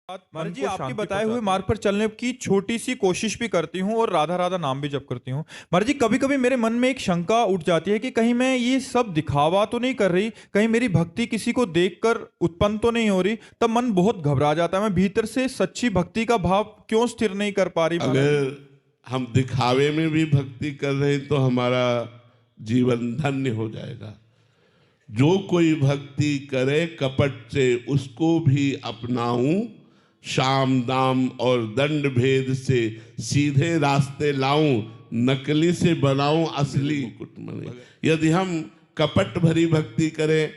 महाराज जी, को आपके शांति बताए हुए पहुंचाती मार्ग है। पर चलने की छोटी सी कोशिश भी करती हूँ और राधा राधा नाम भी जप करती हूँ। महाराज जी, कभी कभी मेरे मन में एक शंका उठ जाती है कि कहीं मैं ये सब दिखावा तो नहीं कर रही, कहीं मेरी भक्ति किसी को देखकर उत्पन्न तो नहीं हो रही। तब मन बहुत घबरा जाता है, मैं भीतर से सच्ची भक्ति का भाव क्यों स्थिर नहीं कर पा रही महाराज जी। अगर हम दिखावे में भी भक्ति कर रहे हैं तो हमारा जीवन धन्य हो जाएगा। जो कोई भक्ति करे कपट से उसको भी अपनाऊं, शाम दाम और दंड भेद से सीधे रास्ते लाऊं, नकली से बनाऊं असली मुकुटमणि। यदि हम कपट भरी भक्ति करें,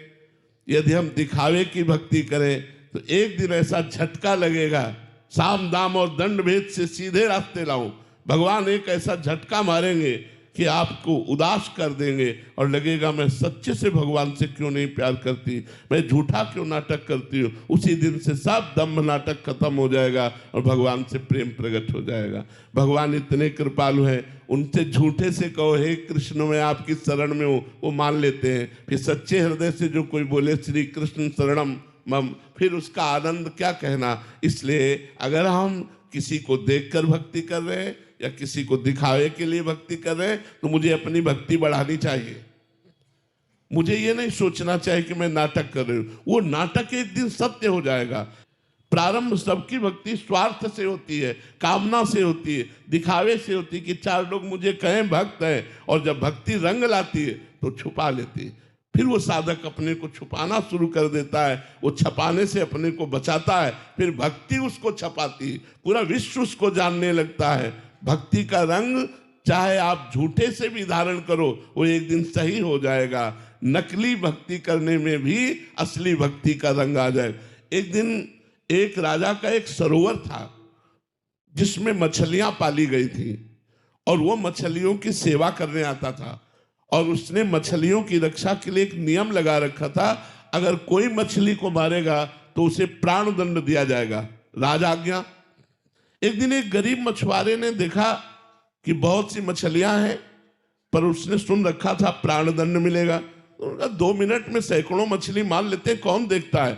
यदि हम दिखावे की भक्ति करें तो एक दिन ऐसा झटका लगेगा, साम दाम और दंड भेद से सीधे रास्ते लाऊं। भगवान एक ऐसा झटका मारेंगे कि आपको उदास कर देंगे और लगेगा मैं सच्चे से भगवान से क्यों नहीं प्यार करती, मैं झूठा क्यों नाटक करती हूँ। उसी दिन से सब दम्भ नाटक खत्म हो जाएगा और भगवान से प्रेम प्रकट हो जाएगा। भगवान इतने कृपालु हैं, उनसे झूठे से कहो हे कृष्ण मैं आपकी शरण में हूँ, वो मान लेते हैं। फिर सच्चे हृदय से जो कोई बोले श्री कृष्ण शरणम मम, फिर उसका आनंद क्या कहना। इसलिए अगर हम किसी को देखकर भक्ति कर रहे हैं या किसी को दिखावे के लिए भक्ति कर रहे हैं तो मुझे अपनी भक्ति बढ़ानी चाहिए। मुझे ये नहीं सोचना चाहिए कि मैं नाटक कर रही हूँ, वो नाटक एक दिन सत्य हो जाएगा। प्रारंभ सबकी भक्ति स्वार्थ से होती है, कामना से होती है, दिखावे से होती है कि चार लोग मुझे कहें भक्त है, और जब भक्ति रंग लाती है तो छुपा लेती है। फिर वो साधक अपने को छुपाना शुरू कर देता है, वो छपाने से अपने को बचाता है, फिर भक्ति उसको छपाती है, पूरा विश्व उसको जानने लगता है। भक्ति का रंग चाहे आप झूठे से भी धारण करो, वो एक दिन सही हो जाएगा। नकली भक्ति करने में भी असली भक्ति का रंग आ जाएगा। एक दिन एक राजा का एक सरोवर था जिसमें मछलियां पाली गई थी, और वो मछलियों की सेवा करने आता था, और उसने मछलियों की रक्षा के लिए एक नियम लगा रखा था, अगर कोई मछली को मारेगा तो उसे प्राण दंड दिया जाएगा, राज आज्ञा। एक दिन एक गरीब मछुआरे ने देखा कि बहुत सी मछलियां हैं, पर उसने सुन रखा था प्राण दंड मिलेगा, तो उनका 2 मिनट में सैकड़ों मछली मार लेते हैं, कौन देखता है।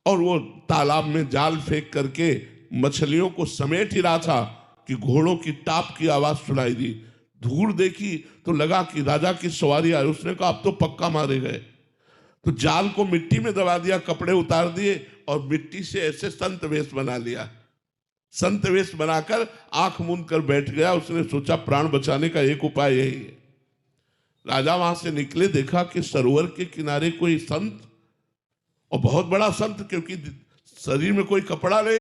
और वो तालाब में जाल फेंक करके मछलियों को समेट ही रहा था कि घोड़ों की टाप की आवाज सुनाई दी। धूल देखी तो लगा कि राजा की सवारी आई। उसने कहा अब तो पक्का मारे गए, तो जाल को मिट्टी में दबा दिया, कपड़े उतार दिए और मिट्टी से ऐसे संत वेश बना लिया। संत वेश बनाकर आंख मूंद कर बैठ गया। उसने सोचा प्राण बचाने का एक उपाय यही है। राजा वहां से निकले, देखा कि सरोवर के किनारे कोई संत, और बहुत बड़ा संत, क्योंकि शरीर में कोई कपड़ा नहीं,